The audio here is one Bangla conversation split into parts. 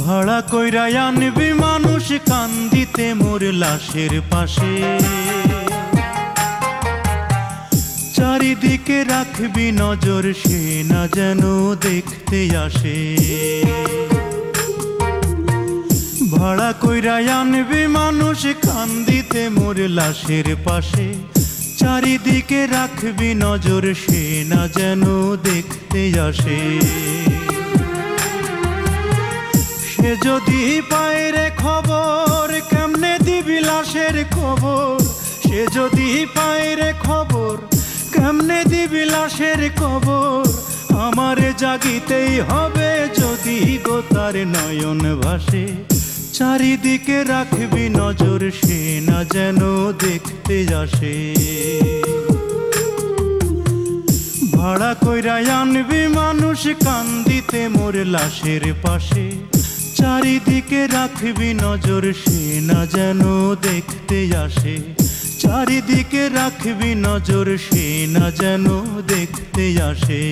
ভাড়া কইরা আনবি মানুষ কান্দিতে মোর লাশের পাশে, চারিদিকে রাখবি নজর সে না যেন দেখতে আসে। ভাড়া কইরা আনবি মানুষ কান্দিতে মোর লাশের পাশে, চারিদিকে রাখবি নজর সে না যেন দেখতে আসে। সে যদি পায় রে খবর কেমনে দিবি লাশের খবর, সে যদি পায় রে খবর কেমনে দিবি লাশের খবর। আমারে জাগিতেই হবে যদি গো তার নয়ন ভাসে, চারিদিকে রাখবি নজর সে না যেন দেখতে আসে। ভাড়া কইরা আনবি মানুষ কান্দিতে মোর লাশের পাশে, চারিদিকে রাখবি নজর সে না যেন দেখতে আসে। চারিদিকে রাখবি নজর সে না যেন দেখতে আসে।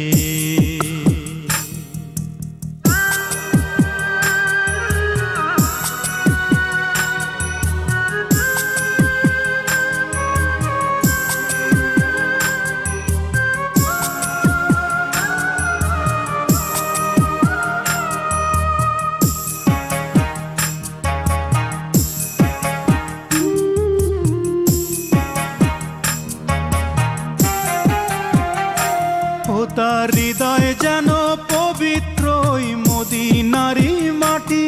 তার হৃদয় যেন পবিত্র ওই মদিনারি মাটি,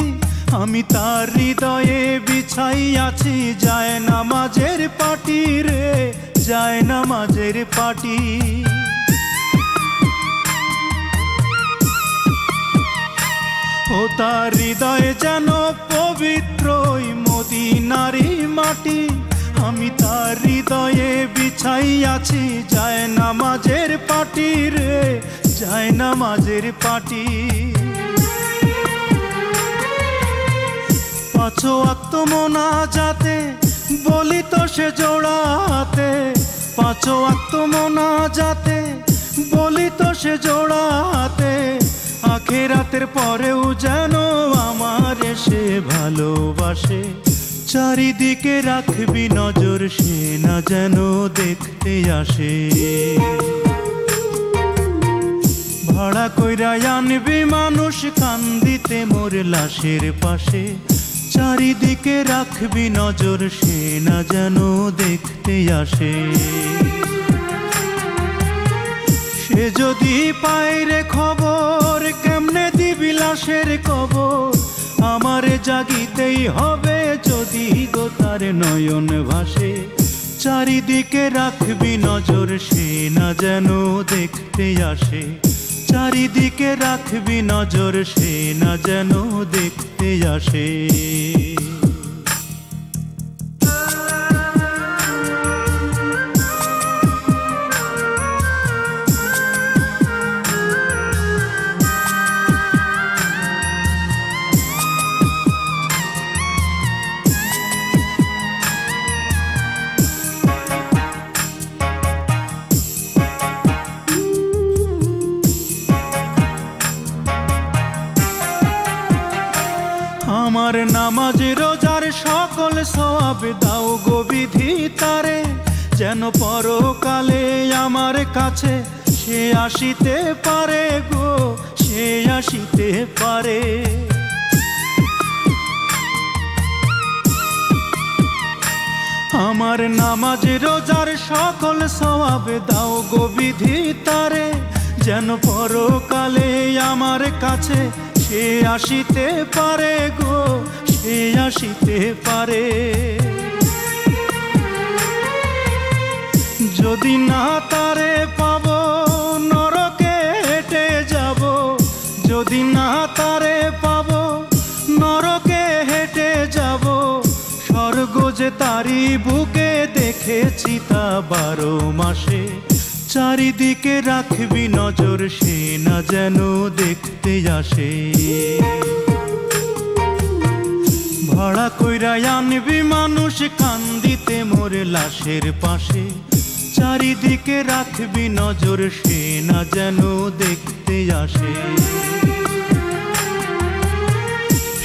আমি তার হৃদয়ে বিছাই আছি যায় নামাজের পাটি রে, যায় নামাজের পাটি। ও তার হৃদয় যেন পবিত্র ওই মদিনারি মাটি, আমি তার হৃদয়ে বিছাই আছি যায় নামাজের পাটি রে, যায় নামাজের পাটি। পাঁচ ওয়াক্ত মোনাজাতে বলি তো সে জোড়াতে, পাঁচ ওয়াক্ত মোনাজাতে বলি তো সে জোড়াতে। আখিরাতের পরেও যেন আমার সে ভালোবাসে, চারিদিকে রাখবি নজর সে না যেন দেখতে আসে। ভাড়া কইরা আনবি মানুষ কান্দিতে মোর লাশের পাশে, চারিদিকে রাখবি নজর সে না যেন দেখতে আসে। সে যদি পায় রে খবর কেমনে দিবি লাশের খবর, আমারে জাগিতেই হবে যদি গো তার নয়ন ভাসে। চারিদিকে রাখবি নজর সে না যেন দেখতে আসে, চারিদিকে রাখবি নজর সে না যেন দেখতে আসে। আমার নামাজ রোজার সকল সওয়াব দাও গো বিধি তারে, যেন পরকালে আমার কাছে সে আসিতে পারে গো, সে আসিতে পারে। আমার নামাজ রোজার সকল সওয়াব দাও গো বিধি তারে, যেন পরকালে আমার কাছে সে আসিতে পারে গো, সে আসিতে পারে। যদি না তারে পাব নরকে হেঁটে যাব, যদি না তারে পাব নরকে হেঁটে যাব। স্বর্গ যে তারি বুকে দেখেছি তা 12 মাসে, চারিদিকে রাখবি নজর সে না যেন দেখতে আসে। ভাড়া কইরা আনবি মানুষ কান্দিতে মোর লাশের পাশে, চারিদিকে রাখবি নজর সে না যেন দেখতে আসে।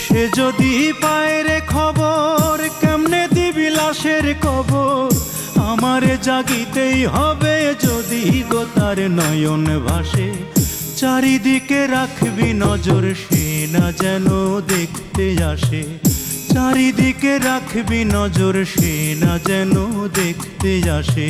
সে যদি পায় রে খবর কেমনে দিবি লাশের কবর, আমারে জাগিতেই হবে যদি গো তার নয়ন ভাসে। চারিদিকে রাখবি নজর সে না যেন দেখতে আসে, চারিদিকে রাখবি নজর সে না যেন দেখতে আসে।